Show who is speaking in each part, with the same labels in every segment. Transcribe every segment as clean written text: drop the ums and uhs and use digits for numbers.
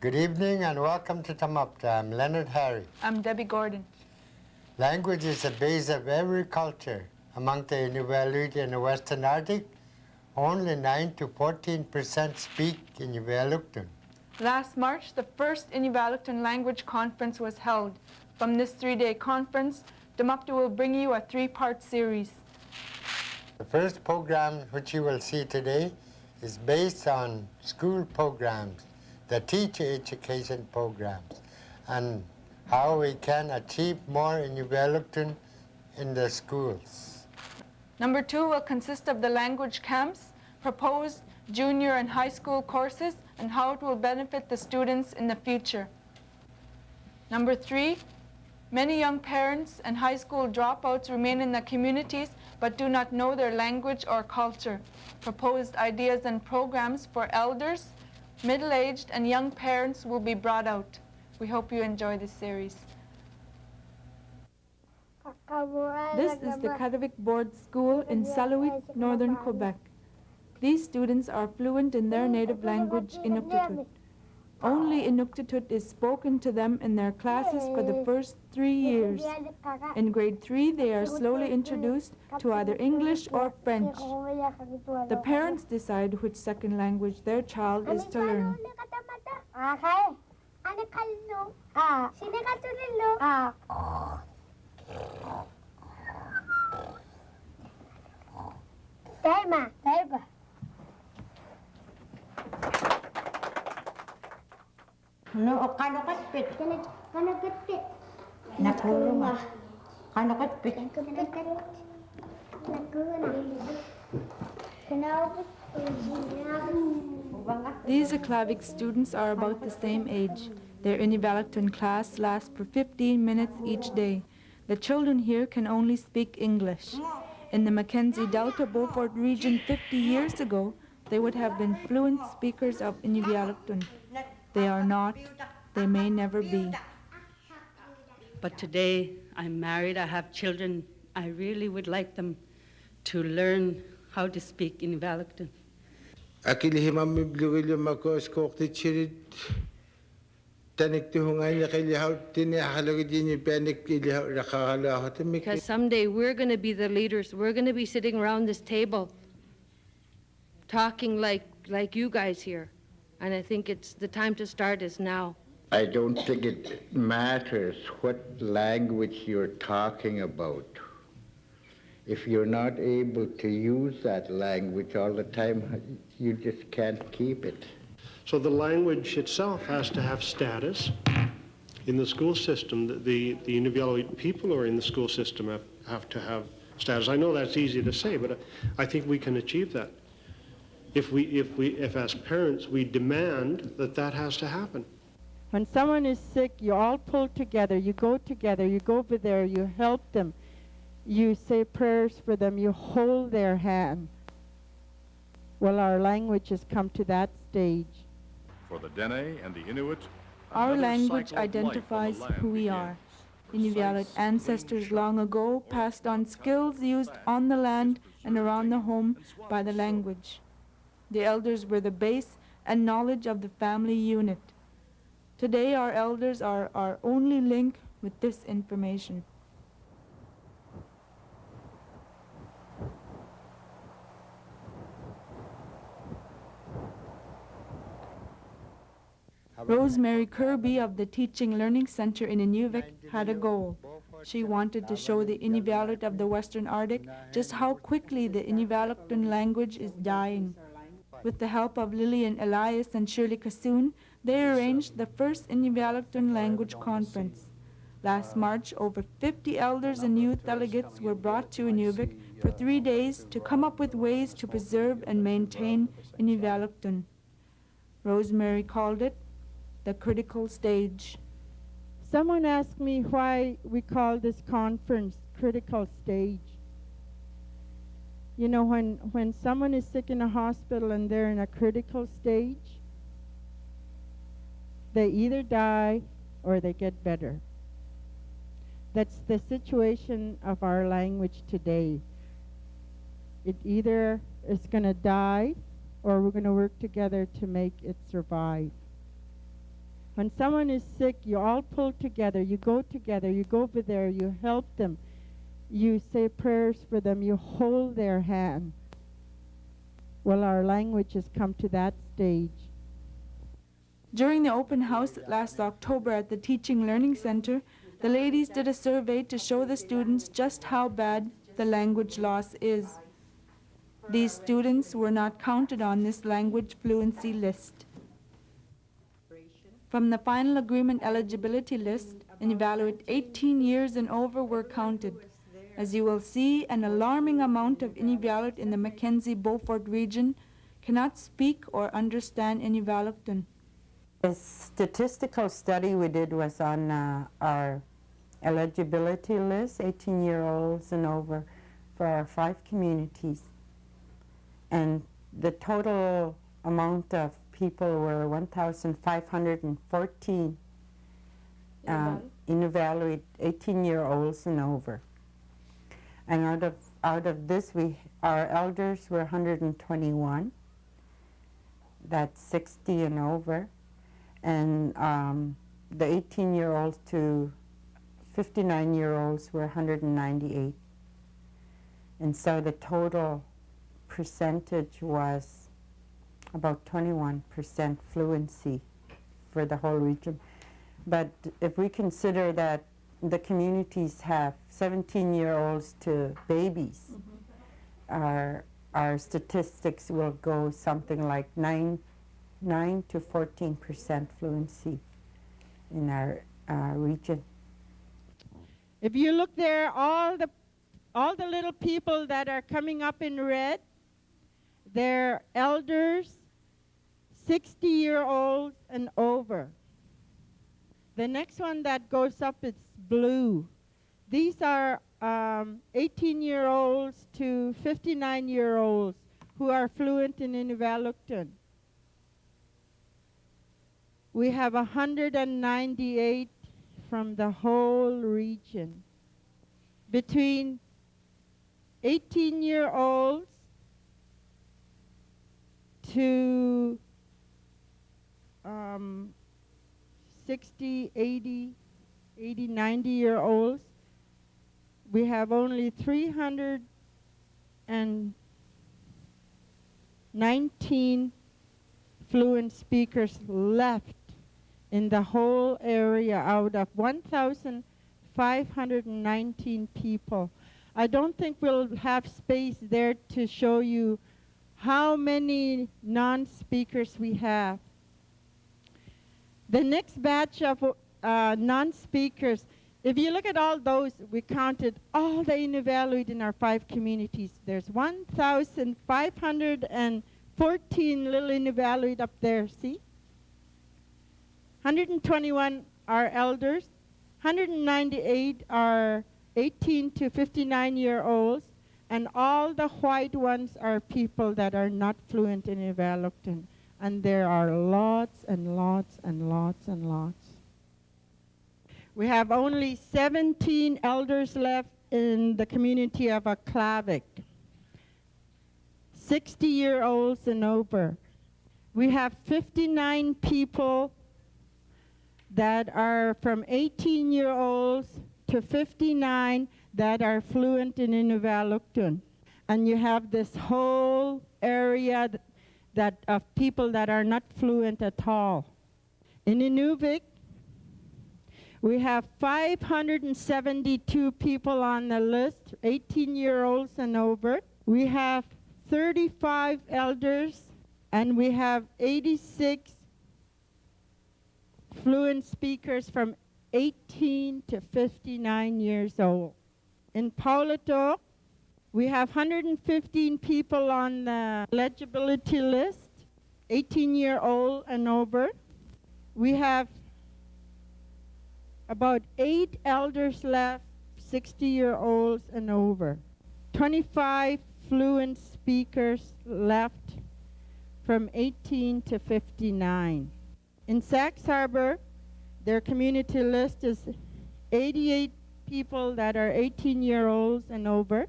Speaker 1: Good evening and welcome to Tamapta. I'm Leonard Harry.
Speaker 2: I'm Debbie Gordon.
Speaker 1: Language is the base of every culture. Among the Inuvialuit in the Western Arctic, only 9 to 14% speak Inuvialuktun.
Speaker 2: Last March, the first Inuvialuktun language conference was held. From this 3-day conference, Tamapta will bring you a 3-part series.
Speaker 1: The first program, which you will see today, is based on school programs, the teacher education programs, and how we can achieve more Inuvialuktun in the schools.
Speaker 2: Number 2 will consist of the language camps, proposed junior and high school courses, and how it will benefit the students in the future. Number 3, many young parents and high school dropouts remain in the communities but do not know their language or culture. Proposed ideas and programs for elders, middle-aged, and young parents will be brought out. We hope you enjoy this series. This is the Karavik Board School in Inuvialuit, northern Quebec. These students are fluent in their native language, Inuktitut. Only Inuktitut is spoken to them in their classes for the first 3 years. In grade 3, they are slowly introduced to either English or French. The parents decide which second language their child is to learn.
Speaker 3: No, kano katpit. Kano katpit. Nakulong. Kano katpit.
Speaker 2: These Aklavik students are about the same age. Their Inuvialuktun class lasts for 15 minutes each day. The children here can only speak English. In the Mackenzie Delta Beaufort region 50 years ago, they would have been fluent speakers of Inuvialuktun. They are not. They may never be.
Speaker 4: But today, I'm married, I have children. I really would like them to learn how to speak Inuvialuktun.
Speaker 5: Akilihimam bibliwilyo makos koktichirit tanik tuhungan yakilihaw tinihalagin panik ilihaw rakahalahatim.
Speaker 4: Because someday we're going to be the leaders. We're going to be sitting around this table talking like you guys here. And I think it's the time to start is now.
Speaker 6: I don't think it matters what language you're talking about. If you're not able to use that language all the time, you just can't keep it.
Speaker 7: So the language itself has to have status in the school system. The Inuvialuit people who are in the school system have to have status. I know that's easy to say, but I think we can achieve that. If as parents we demand that has to happen.
Speaker 8: When someone is sick, you all pull together, you go over there, you help them, you say prayers for them, you hold their hand. Well, our language has come to that stage.
Speaker 9: For the Dene and the Inuit,
Speaker 2: our language identifies who we are. Inuvialuit ancestors long ago passed on skills used on the land and around the home by the language. The elders were the base and knowledge of the family unit. Today, our elders are our only link with this information. Rosemary Kirby of the Teaching Learning Center in Inuvik had a goal. She wanted to show the Inuvialuit of the Western Arctic just how quickly the Inuvialuktun language is dying. With the help of Lillian Elias and Shirley Kassoon, they arranged the first Inuvialuktun language conference. Last March, over 50 elders and youth delegates were brought to Inuvik for 3 days to come up with ways to preserve and maintain Inuvialuktun. Rosemary called it the critical stage.
Speaker 8: Someone asked me why we call this conference critical stage. You know, when someone is sick in a hospital and they're in a critical stage, they either die or they get better. That's the situation of our language today. It either is going to die or we're going to work together to make it survive. When someone is sick, you all pull together, you go over there, you help them, you say prayers for them, you hold their hand. Well, our language has come to that stage.
Speaker 2: During the open house last October at the Teaching Learning Center, the ladies did a survey to show the students just how bad the language loss is. These students were not counted on this language fluency list. From the final agreement eligibility list, Inuvialuit 18 years and over were counted. As you will see, an alarming amount of Inuvialuit in the Mackenzie-Beaufort region cannot speak or understand Inuvialuktun.
Speaker 10: The statistical study we did was on our eligibility list, 18-year-olds and over, for our 5 communities. And the total amount of people were 1,514 Inuvialuit 18-year-olds and over. And out of this, our elders were 121. That's 60 and over. And the 18-year-olds to 59-year-olds were 198. And so the total percentage was about 21% fluency for the whole region. But if we consider that the communities have 17-year-olds to babies, our statistics will go something like 9 to 14% fluency in our region.
Speaker 8: If you look there, all the little people that are coming up in red, they're elders, 60-year-olds and over. The next one that goes up is blue. These are 18-year-olds to 59-year-olds who are fluent in Inuvialuktun. We have 198 from the whole region. Between 18-year-olds to 60, 80, 90-year-olds, we have only 319 fluent speakers left in the whole area out of 1,519 people. I don't think we'll have space there to show you how many non-speakers we have. The next batch of non-speakers, if you look at all those, we counted all the Inuvialuit in our 5 communities. There's 1,514 little Inuvialuit up there, see? 121 are elders, 198 are 18 to 59-year-olds, and all the white ones are people that are not fluent in Inuvialuktun. And there are lots and lots and lots and lots. We have only 17 elders left in the community of Aklavik, 60-year-olds and over. We have 59 people that are from 18-year-olds to 59 that are fluent in Inuvialuktun. And you have this whole area of people that are not fluent at all. In Inuvik, we have 572 people on the list, 18-year-olds and over. We have 35 elders, and we have 86 fluent speakers from 18 to 59 years old. In Paulato, we have 115 people on the eligibility list, 18-year-old and over. We have about 8 elders left, 60-year-olds and over. 25 fluent speakers left from 18 to 59. In Sax Harbor, their community list is 88 people that are 18-year-olds and over.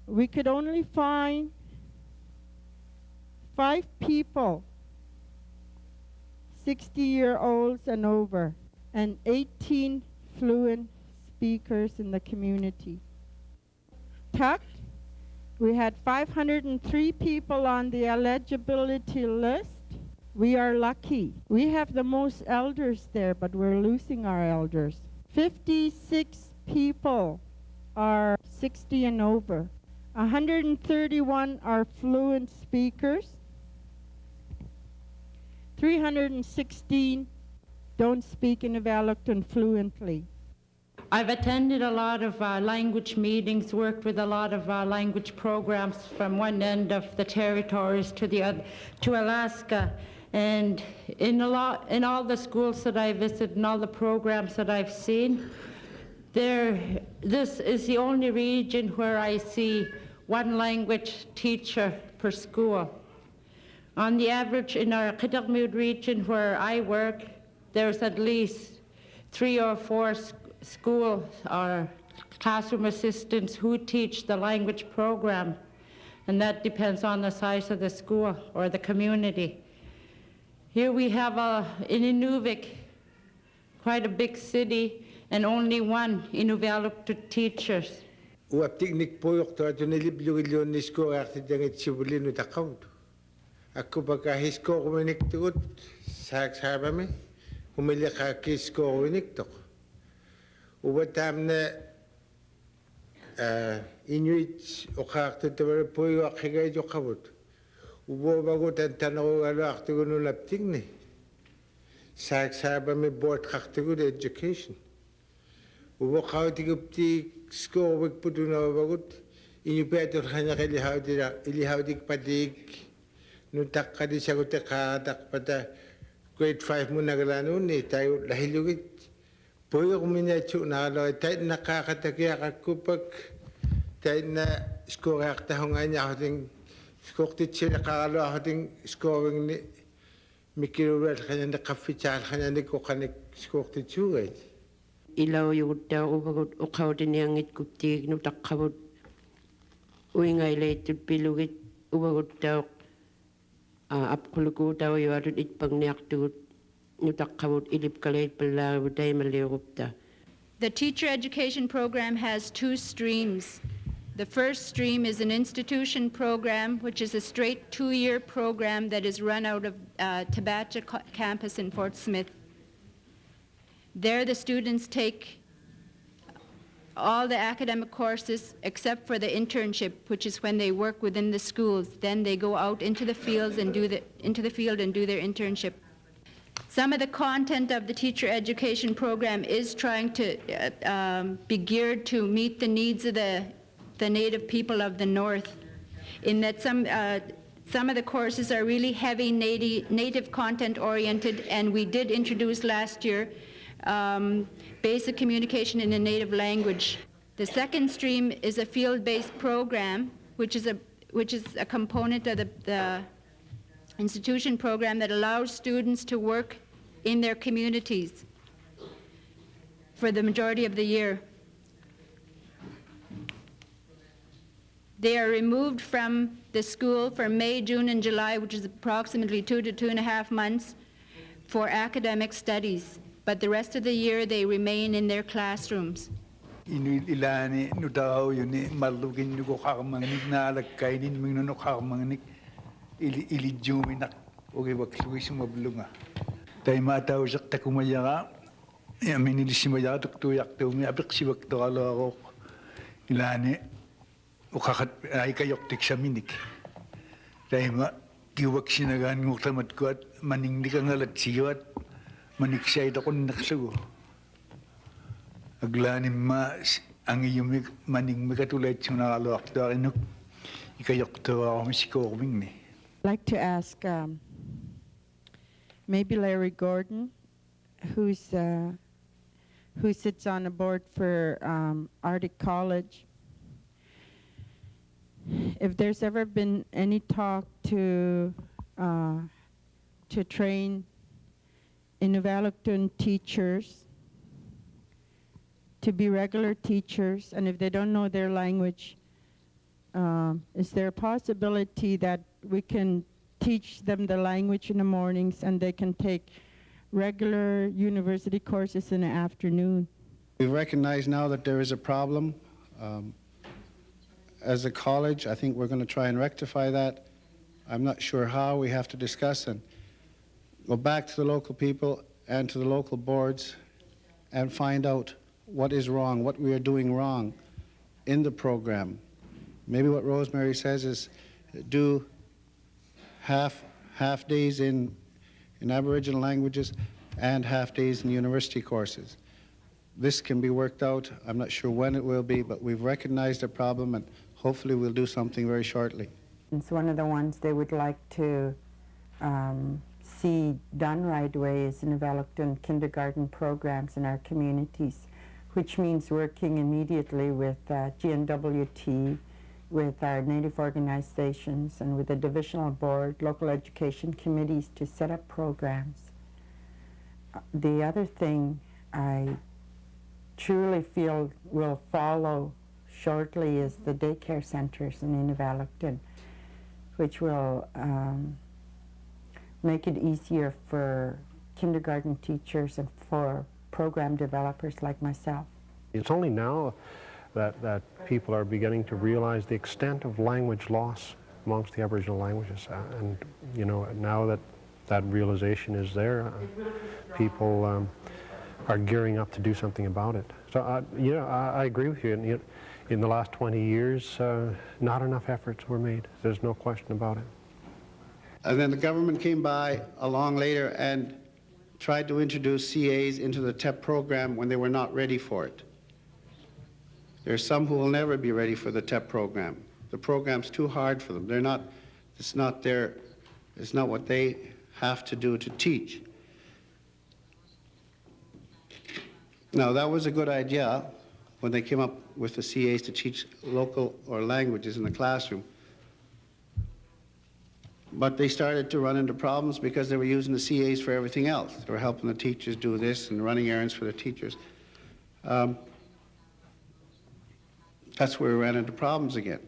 Speaker 8: We could only find 5 people, 60-year-olds and over, and 18 fluent speakers in the community. Tucked, we had 503 people on the eligibility list. We are lucky. We have the most elders there, but we're losing our elders. 56 people are 60 and over. 131 are fluent speakers. 316 don't speak Inuvialuktun fluently.
Speaker 3: I've attended a lot of language meetings, worked with a lot of language programs from one end of the territories to the other, to Alaska. And in all the schools that I visited and all the programs that I've seen, this is the only region where I see one language teacher per school. On the average, in our Kitagmud region where I work, there's at least 3 or 4 school or classroom assistants who teach the language program, and that depends on the size of the school or the community. Here we have in Inuvik, quite a big city, and only one Inuvialuktun teachers.
Speaker 5: Uaptiknik poyok to atuniliblugiluon nisko artidangit sibulinu takaud. Ako baka hisko kuminik tugut saksabame, humilika kisko kuminik tok. Ubatamne Inuit okakto tawar poyo akigay jokabut. Ubo bago tantanaw alo aktuguno laptingni. Saksabame board kaktugut education. Ubo kautigupti sko wik putuna bagut. Inupetor hanya ilihaudik padik. Nutak ka di sagot ka takpata grade 5 mo nagalanun ni tayo lahilugit. Puyo kuminatsu na alo tayo nakakatakiya kakupag tayo na skorak tahungan niya ating skoktit sila kakalo ating scoring ni mikirulat kanya nakafitsal kanya ni kukanik skoktit sugay.
Speaker 11: Ilaw yung daw ubagot ukaw din yung itkuptig nutakabot uingay laytud pilugit ubagot daw apkulugo daw yung arut itpang niyaktud nutakabot ilip kalayt pala uday malirupta.
Speaker 12: The teacher education program has 2 streams. The first stream is an institution program, which is a straight 2-year program that is run out of Tamapta campus in Fort Smith. There the students take all the academic courses except for the internship, which is when they work within the schools. Then they go out into the fields and do their internship. Some of the content of the teacher education program is trying to be geared to meet the needs of the native people of the North, in that some of the courses are really heavy native content oriented, and we did introduce last year basic communication in a native language. The second stream is a field-based program, which is a component of the institution program that allows students to work in their communities for the majority of the year. They are removed from the school for May, June, and July, which is approximately 2 to 2.5 months, for academic studies. But the rest of the year, they remain in their classrooms.
Speaker 13: Inuit ilani nutaw yuni malugin nuko kakamangnik na alagkainin mingno kakamangnik ilijuminak oge bakluis mablunga. Tay mataw sak takumayaka aminilisimaya tuktuyak tumi abiksibak to alo ilani ukakat ay kayoktik sa minik. Tay ma kiwak sinagan ngutamat ko at maningnik ang alat siwat maniksay ako naksugo. Aglanin ma ang iyong maning makatulad sa nakalawak to rinok ikayok to ako misikorming ni.
Speaker 8: I'd like to ask maybe Larry Gordon, who sits on a board for Arctic College, if there's ever been any talk to train Inuvialuktun teachers to be regular teachers, and if they don't know their language, is there a possibility that we can teach them the language in the mornings and they can take regular university courses in the afternoon.
Speaker 14: We recognize now that there is a problem. As a college, I think we're going to try and rectify that. I'm not sure how. We have to discuss and go back to the local people and to the local boards and find out what is wrong, what we are doing wrong in the program. Maybe what Rosemary says is do half days in Aboriginal languages and half days in university courses. This can be worked out. I'm not sure when it will be, but we've recognized the problem and hopefully we'll do something very shortly.
Speaker 10: It's one of the ones they would like to see done right away is Inuvialuktun kindergarten programs in our communities, which means working immediately with GNWT, with our Native organizations, and with the divisional board, local education committees to set up programs. The other thing I truly feel will follow shortly is the daycare centers in Inuvialuktun, which will make it easier for kindergarten teachers and for program developers like myself.
Speaker 15: It's only now that people are beginning to realize the extent of language loss amongst the Aboriginal languages. And you know, now that that realization is there, people are gearing up to do something about it. So, you know, I agree with you. In the last 20 years, not enough efforts were made. There's no question about it.
Speaker 14: And then the government came by along later and tried to introduce CAs into the TEP program when they were not ready for it. There are some who will never be ready for the TEP program. The program's too hard for them. It's not what they have to do to teach. Now, that was a good idea when they came up with the CAs to teach local or languages in the classroom. But they started to run into problems because they were using the CAs for everything else. They were helping the teachers do this and running errands for the teachers. That's where we ran into problems again.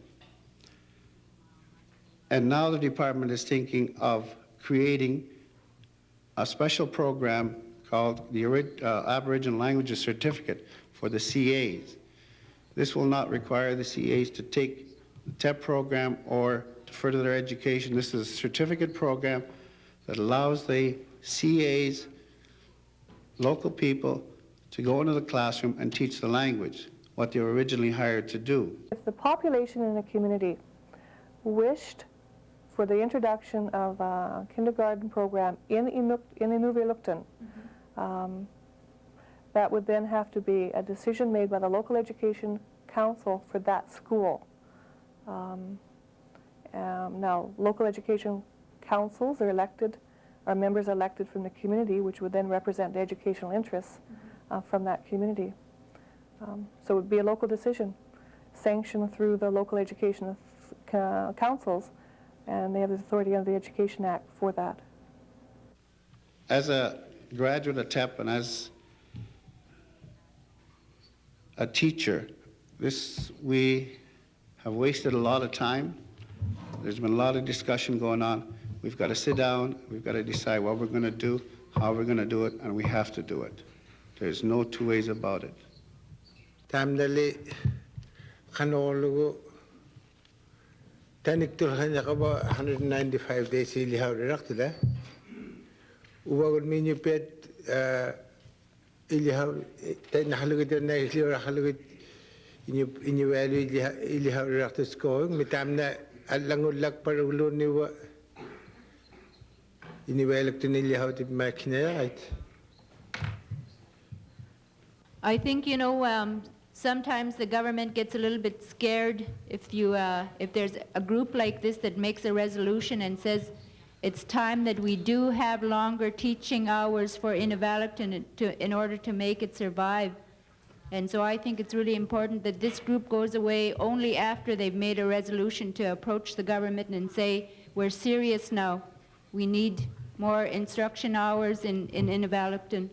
Speaker 14: And now the department is thinking of creating a special program called the Aboriginal Languages Certificate for the CAs. This will not require the CAs to take the TEP program or to further their education. This is a certificate program that allows the CAs, local people, to go into the classroom and teach the language, what they were originally hired to do.
Speaker 16: If the population in the community wished for the introduction of a kindergarten program in Inuvialuktun, that would then have to be a decision made by the local education council for that school. Now, local education councils are elected, are members elected from the community, which would then represent the educational interests from that community. So it would be a local decision, sanctioned through the local education councils, and they have the authority under the Education Act for that.
Speaker 14: As a graduate of TEP and as a teacher, we have wasted a lot of time. There's been a lot of discussion going on. We've got to sit down, we've got to decide what we're going to do, how we're going to do it, and we have to do it. There's no two ways about it.
Speaker 5: Tamdali kanolugo taniktul hanya kaba 195 days ili hawraktula ubagod minyu pet ili haw tan halugit na ili halugit Inuvialuit ili hawraktus ko mitamna alangulak parulun ni wa Inuvialuktun ili hawtip makina.
Speaker 12: I think, you know, sometimes the government gets a little bit scared if there's a group like this that makes a resolution and says it's time that we do have longer teaching hours for Inuvialuktun in order to make it survive. And so I think it's really important that this group goes away only after they've made a resolution to approach the government and say, we're serious now. We need more instruction hours in Inuvialuktun.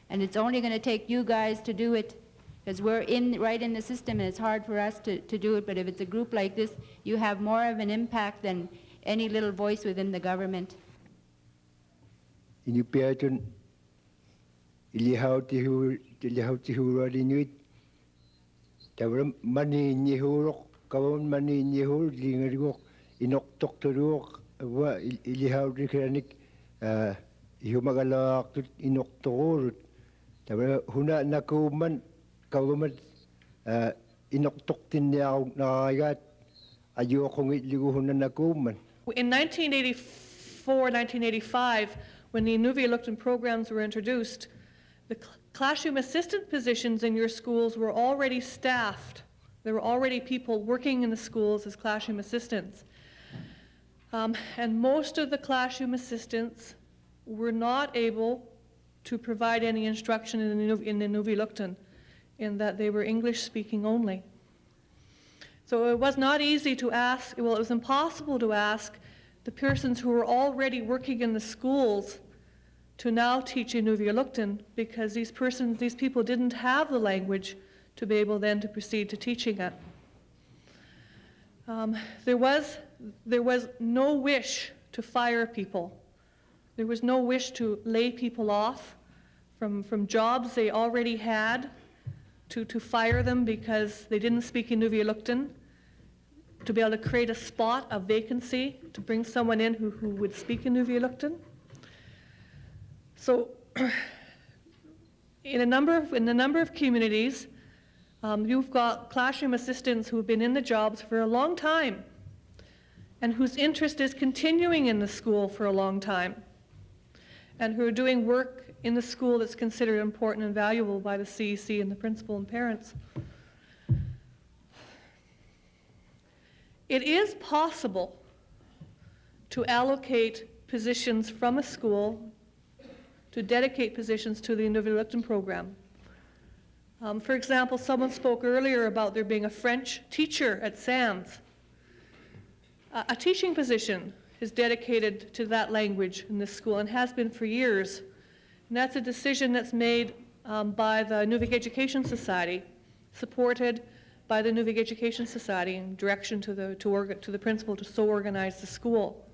Speaker 12: And it's only going to take you guys to do it, because we're right in the system and it's hard for us to do it. But if it's a group like this, you have more of an impact than any little voice within the government.
Speaker 17: Inuvialuktun ilihauti hurad Inuit. Tawra mani nyehurok kawan mani nyehur lingarigok inoktok turuk wa ilihauti kranik ihumagalak tut inoktorut. Tawra huna nakuman kawamat inoktok tinyaw nagagat ayokong iligu huna nakuman.
Speaker 16: In 1984, 1985, when the Inuvialuktun programs were introduced, the classroom assistant positions in your schools were already staffed. There were already people working in the schools as classroom assistants. And most of the classroom assistants were not able to provide any instruction in Inuvialuktun, in that they were English speaking only. So it was not easy to ask, well, it was impossible to ask the persons who were already working in the schools to now teach Inuvialuktun, because these people didn't have the language to be able then to proceed to teaching it. There was no wish to fire people. There was no wish to lay people off from jobs they already had, to fire them because they didn't speak Inuvialuktun, to be able to create a spot, a vacancy, to bring someone in who would speak Inuvialuktun. So in a number of communities, you've got classroom assistants who have been in the jobs for a long time and whose interest is continuing in the school for a long time, and who are doing work in the school that's considered important and valuable by the CEC and the principal and parents. It is possible to allocate positions from a school, to dedicate positions to the Inuvialuktun program. For example, someone spoke earlier about there being a French teacher at SAMS. A teaching position is dedicated to that language in this school and has been for years. And that's a decision that's made by the Inuvik Education Society, supported by the Inuvik Education Society in direction to the principal to so organize the school.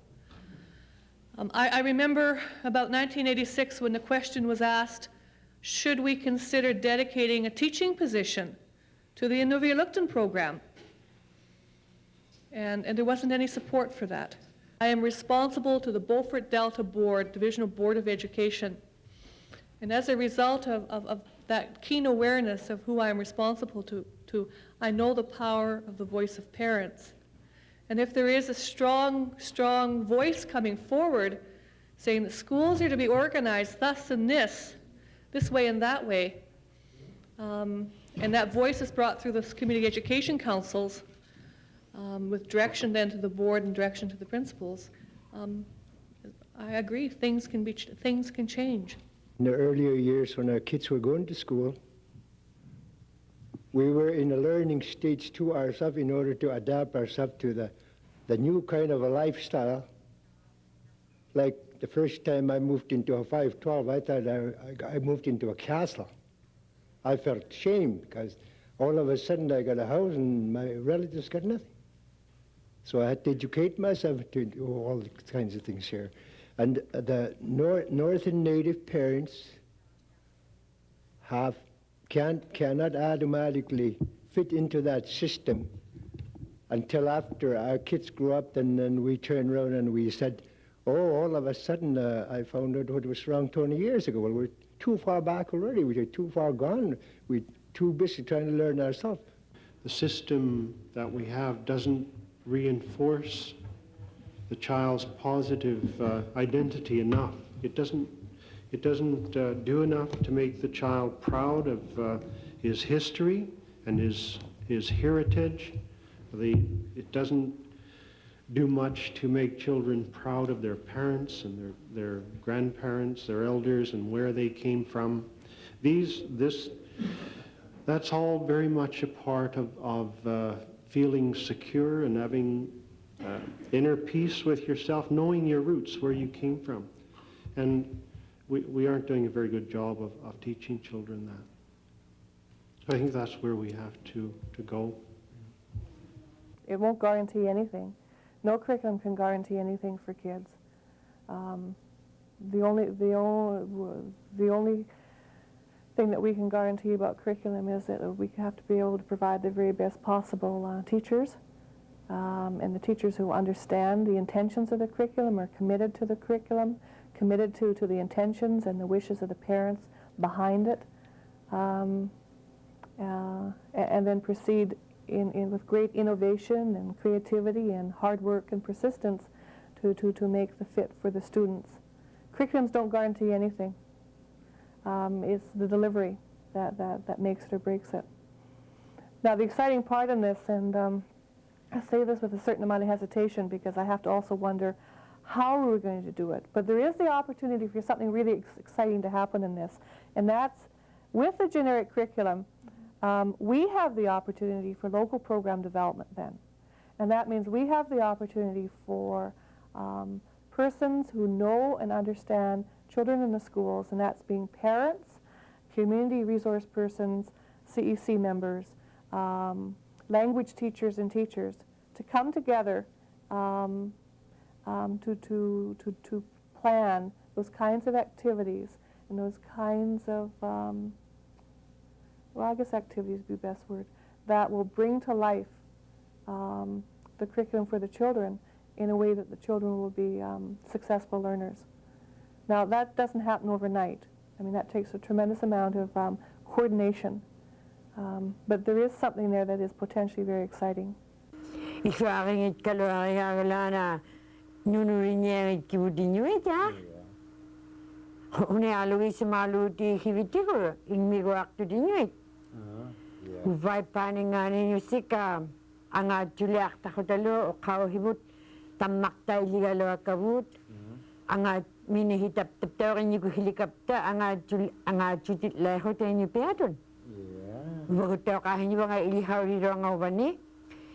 Speaker 16: I remember about 1986 when the question was asked, should we consider dedicating a teaching position to the Inuvialuktun program? And there wasn't any support for that. I am responsible to the Beaufort Delta Board, Divisional Board of Education. And as a result of that keen awareness of who I am responsible to, I know the power of the voice of parents. And if there is a strong, strong voice coming forward saying that schools are to be organized thus and this way and that way, and that voice is brought through the community education councils with direction then to the board and direction to the principals, I agree, things can change.
Speaker 17: In the earlier years when our kids were going to school, we were in a learning stage to ourselves in order to adapt ourselves to the new kind of a lifestyle. Like the first time I moved into a 512, I thought I moved into a castle. I felt shame because all of a sudden I got a house and my relatives got nothing. So I had to educate myself to do all kinds of things here. And the Northern Native parents cannot automatically fit into that system until after our kids grew up, and then we turned around and we said, oh, all of a sudden I found out what was wrong 20 years ago. Well, we're too far back already. We're too far gone. We're too busy trying to learn ourselves.
Speaker 7: The system that we have doesn't reinforce the child's positive identity enough. It doesn't do enough to make the child proud of his history and his heritage. It doesn't do much to make children proud of their parents and their grandparents, their elders, and where they came from. That's all very much a part of feeling secure and having inner peace with yourself, knowing your roots, where you came from. And we aren't doing a very good job of teaching children that. I think that's where we have to go.
Speaker 16: It won't guarantee anything. No curriculum can guarantee anything for kids. The only thing that we can guarantee about curriculum is that we have to be able to provide the very best possible teachers, and the teachers who understand the intentions of the curriculum, are committed to the curriculum, committed to the intentions and the wishes of the parents behind it, and then proceed with great innovation and creativity and hard work and persistence to make the fit for the students. Curriculums don't guarantee anything. It's the delivery that makes it or breaks it. Now, the exciting part in this, and I say this with a certain amount of hesitation because I have to also wonder how we're going to do it, but there is the opportunity for something really exciting to happen in this, and that's with the generic curriculum, we have the opportunity for local program development then. And that means we have the opportunity for persons who know and understand children in the schools, and that's being parents, community resource persons, CEC members, language teachers and teachers, to come together to plan those kinds of activities and those kinds of, well, I guess activities would be the best word, that will bring to life the curriculum for the children in a way that the children will be successful learners. Now, that doesn't happen overnight. I mean, that takes a tremendous amount of coordination. But there is something there that is potentially very exciting.
Speaker 11: Tamapta Inuvialuktun anga minihitap taptawin yung helicopter anga jutit leho tayo Inuvialuktun. Bagutaw kahin yung mga ilihaw rirong awani,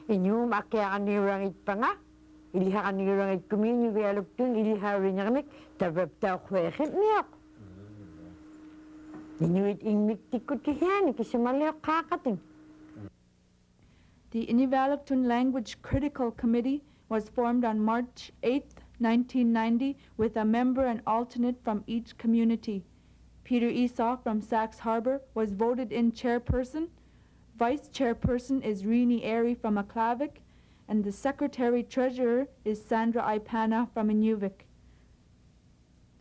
Speaker 11: inyum akyakan nirong itpanga, ilihakan nirong itkumi Inuvialuktun ilihaw rinyamik tabaptaw kwekit niyok. Inuit ingmik tikut kihiyan kisimaliok kakating.
Speaker 2: The Inuvialuktun Language Critical Committee was formed on March 8, 1990, with a member and alternate from each community. Peter Esau from Sax Harbor was voted in chairperson. Vice chairperson is Rini Airy from Aklavik, and the secretary-treasurer is Sandra Ipana from Inuvik.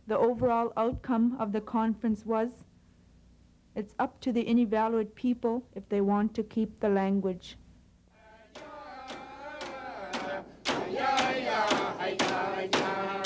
Speaker 2: The overall outcome of the conference was, it's up to the Inuvialuit people if they want to keep the language.
Speaker 18: Yeah, yeah,